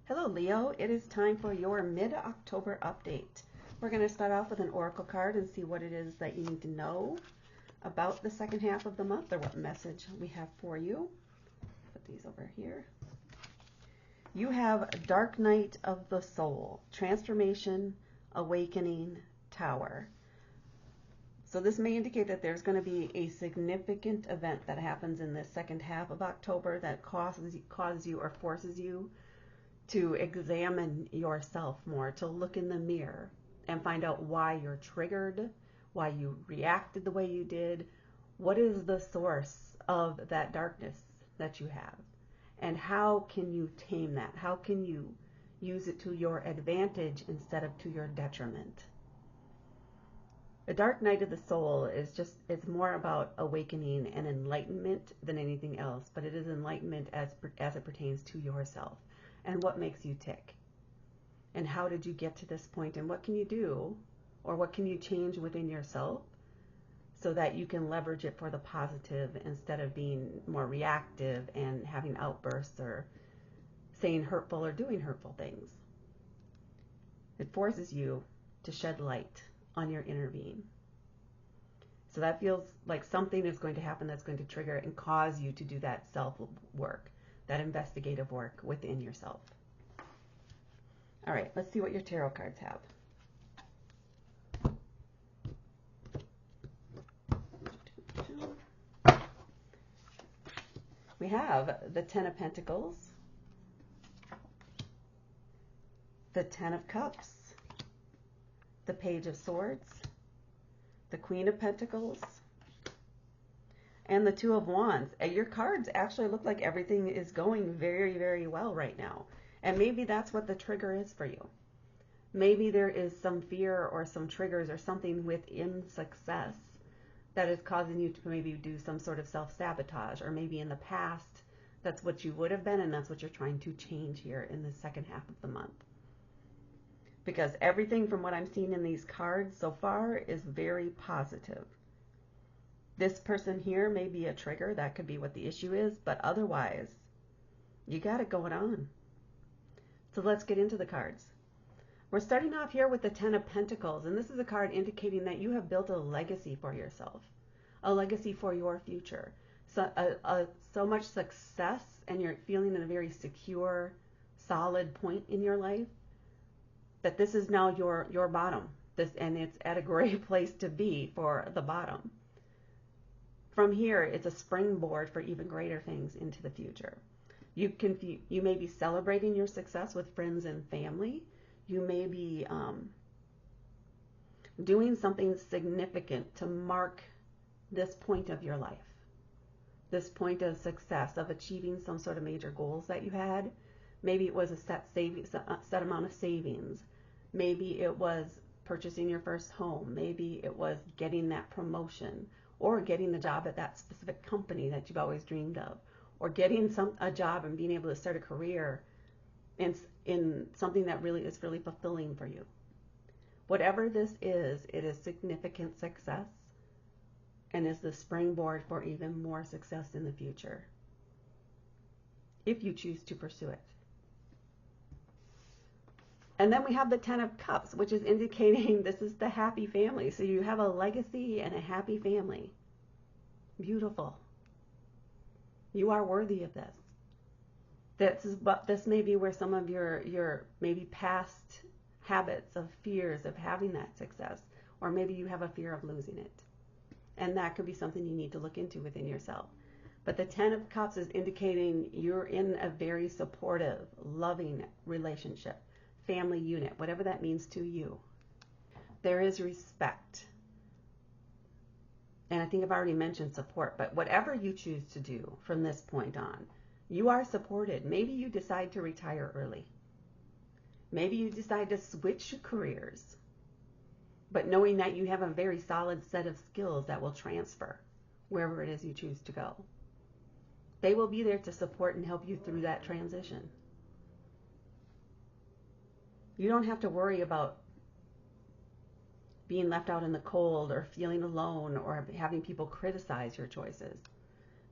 Hello Leo, it is time for your mid-October update. We're going to start off with an oracle card and see what it is that you need to know about the second half of the month, or what message we have for you. Put these over here. You have Dark Night of the Soul, Transformation, Awakening, Tower. So this may indicate that there's going to be a significant event that happens in the second half of October that causes you or forces you to examine yourself more, to look in the mirror and find out why you're triggered, why you reacted the way you did, what is the source of that darkness that you have, and how can you tame that? How can you use it to your advantage instead of to your detriment? The dark night of the soul it's more about awakening and enlightenment than anything else, but it is enlightenment as it pertains to yourself. And what makes you tick? And how did you get to this point? And what can you do, or what can you change within yourself so that you can leverage it for the positive instead of being more reactive and having outbursts or saying hurtful or doing hurtful things? It forces you to shed light on your inner being. So that feels like something is going to happen that's going to trigger and cause you to do that self work, that investigative work within yourself. All right, let's see what your tarot cards have. We have the Ten of Pentacles, the Ten of Cups, the Page of Swords, the Queen of Pentacles, and the Two of Wands. Your cards actually look like everything is going very, very well right now. And maybe that's what the trigger is for you. Maybe there is some fear or some triggers or something within success that is causing you to maybe do some sort of self-sabotage. Or maybe in the past, that's what you would have been, and that's what you're trying to change here in the second half of the month. Because everything from what I'm seeing in these cards so far is very positive. This person here may be a trigger. That could be what the issue is. But otherwise, you got it going on. So let's get into the cards. We're starting off here with the Ten of Pentacles. And this is a card indicating that you have built a legacy for yourself. A legacy for your future. So much success, and you're feeling in a very secure, solid point in your life, that this is now your bottom. And it's at a great place to be for the bottom. From here, it's a springboard for even greater things into the future. You may be celebrating your success with friends and family. You may be doing something significant to mark this point of your life. This point of success, of achieving some sort of major goals that you had. Maybe it was a set amount of savings. Maybe it was purchasing your first home. Maybe it was getting that promotion, or getting the job at that specific company that you've always dreamed of, or getting a job and being able to start a career in something that really is really fulfilling for you. Whatever this is, it is significant success and is the springboard for even more success in the future, if you choose to pursue it. And then we have the Ten of Cups, which is indicating this is the happy family. So you have a legacy and a happy family. Beautiful. You are worthy of this. This may be where some of your maybe past habits of fears of having that success, or maybe you have a fear of losing it. And that could be something you need to look into within yourself. But the Ten of Cups is indicating you're in a very supportive, loving relationship. Family unit, whatever that means to you. There is respect. And I think I've already mentioned support, but whatever you choose to do from this point on, you are supported. Maybe you decide to retire early. Maybe you decide to switch careers, but knowing that you have a very solid set of skills that will transfer wherever it is you choose to go. They will be there to support and help you through that transition. You don't have to worry about being left out in the cold or feeling alone or having people criticize your choices,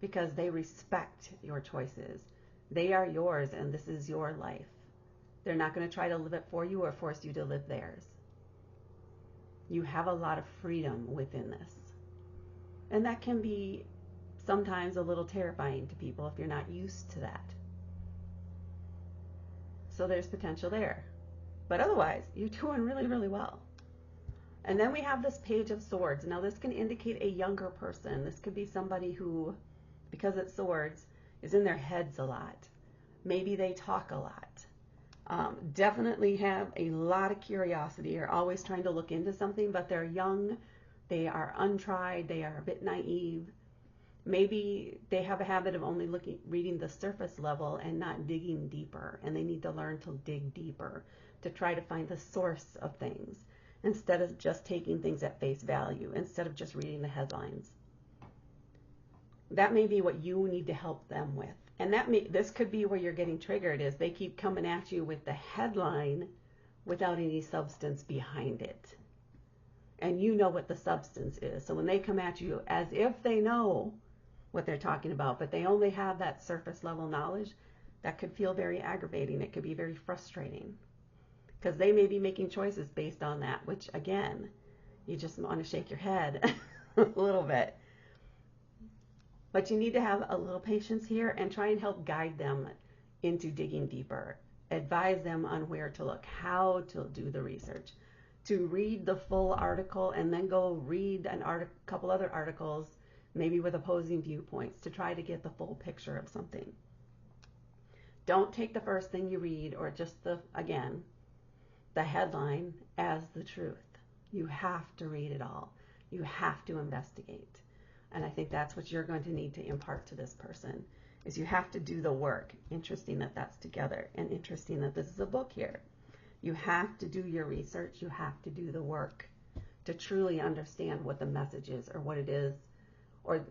because they respect your choices. They are yours, and this is your life. They're not going to try to live it for you or force you to live theirs. You have a lot of freedom within this. And that can be sometimes a little terrifying to people if you're not used to that. So there's potential there. But otherwise, you're doing really, really well. And then we have this Page of Swords. Now this can indicate a younger person. This could be somebody who, because it's swords, is in their heads a lot. Maybe they talk a lot. Definitely have a lot of curiosity, are always trying to look into something, but they're young, they are untried, they are a bit naive. Maybe they have a habit of only reading the surface level and not digging deeper, and they need to learn to dig deeper to try to find the source of things instead of just taking things at face value, instead of just reading the headlines. That may be what you need to help them with. And this could be where you're getting triggered, is they keep coming at you with the headline without any substance behind it. And you know what the substance is. So when they come at you as if they know what they're talking about, but they only have that surface level knowledge, that could feel very aggravating. It could be very frustrating because they may be making choices based on that, which again, you just want to shake your head a little bit. But you need to have a little patience here and try and help guide them into digging deeper. Advise them on where to look, how to do the research, to read the full article and then go read a couple other articles, maybe with opposing viewpoints, to try to get the full picture of something. Don't take the first thing you read or just the headline as the truth. You have to read it all. You have to investigate. And I think that's what you're going to need to impart to this person, is you have to do the work. Interesting that that's together, and interesting that this is a book here. You have to do your research. You have to do the work to truly understand what the message is or what it is, or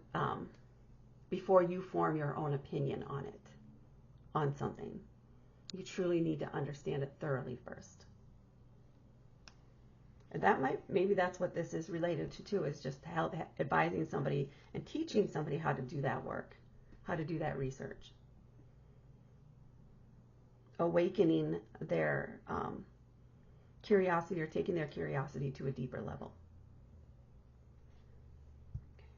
before you form your own opinion on it, on something. You truly need to understand it thoroughly first. And maybe that's what this is related to too, is just help advising somebody and teaching somebody how to do that work, how to do that research. Awakening their curiosity, or taking their curiosity to a deeper level.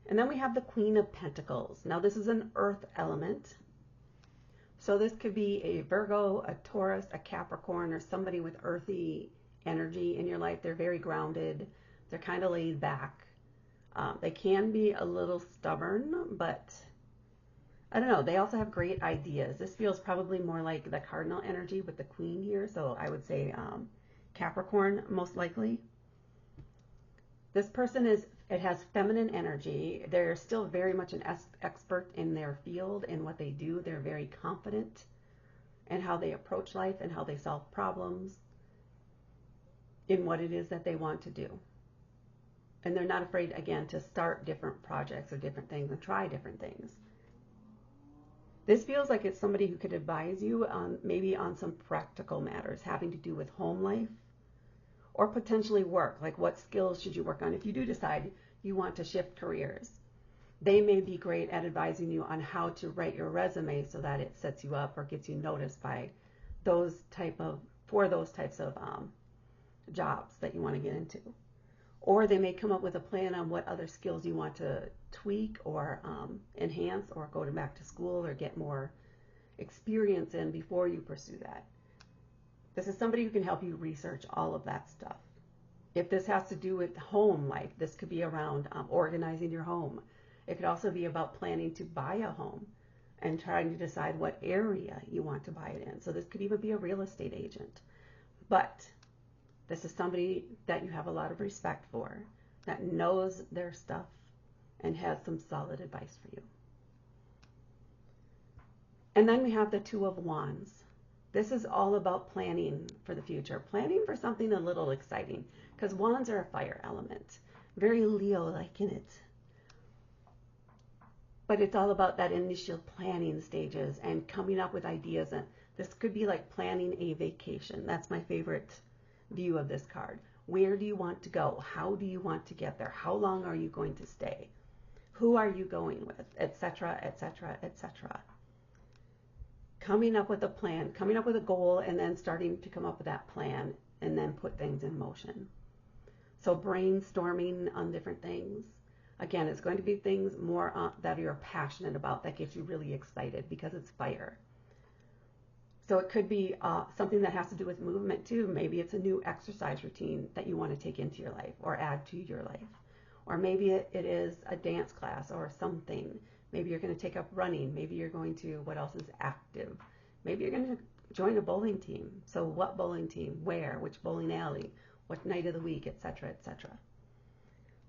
And then we have the Queen of Pentacles. Now this is an earth element. So this could be a Virgo, a Taurus, a Capricorn, or somebody with earthy energy in your life. They're very grounded. They're kind of laid back. They can be a little stubborn, but I don't know. They also have great ideas. This feels probably more like the cardinal energy with the Queen here. So I would say Capricorn most likely. This person has feminine energy. They're still very much an expert in their field and what they do. They're very confident in how they approach life and how they solve problems, in what it is that they want to do. And they're not afraid, again, to start different projects or different things and try different things. This feels like it's somebody who could advise you on maybe on some practical matters having to do with home life or potentially work, like what skills should you work on if you do decide you want to shift careers. They may be great at advising you on how to write your resume so that it sets you up or gets you noticed by those types of jobs that you want to get into. Or they may come up with a plan on what other skills you want to tweak or enhance, or go back to school or get more experience in before you pursue that. This is somebody who can help you research all of that stuff. If this has to do with home life, this could be around organizing your home. It could also be about planning to buy a home and trying to decide what area you want to buy it in. So this could even be a real estate agent. But this is somebody that you have a lot of respect for, that knows their stuff and has some solid advice for you. And then we have the Two of Wands. This is all about planning for the future, planning for something a little exciting, because wands are a fire element, very Leo-like in it. But it's all about that initial planning stages and coming up with ideas. And this could be like planning a vacation. That's my favorite view of this card. Where do you want to go? How do you want to get there? How long are you going to stay? Who are you going with? Etc., etc., etc. coming up with a plan, coming up with a goal, and then starting to come up with that plan and then put things in motion. So brainstorming on different things. Again, it's going to be things more that you're passionate about, that gets you really excited because it's fire. So it could be something that has to do with movement too. Maybe it's a new exercise routine that you want to take into your life or add to your life. Or maybe it is a dance class or something. Maybe you're going to take up running. Maybe you're going to, what else is active? Maybe you're going to join a bowling team. So what bowling team? Where? Which bowling alley? What night of the week? Etc., etc.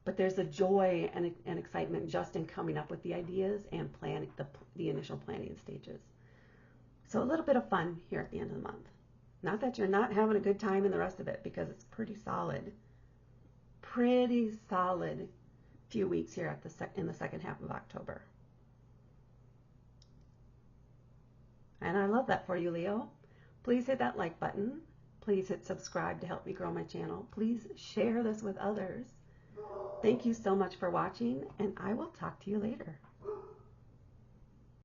But there's a joy and excitement just in coming up with the ideas and planning the initial planning stages. So a little bit of fun here at the end of the month. Not that you're not having a good time in the rest of it, because it's pretty solid few weeks here in the second half of October. And I love that for you, Leo. Please hit that like button. Please hit subscribe to help me grow my channel. Please share this with others. Thank you so much for watching, and I will talk to you later.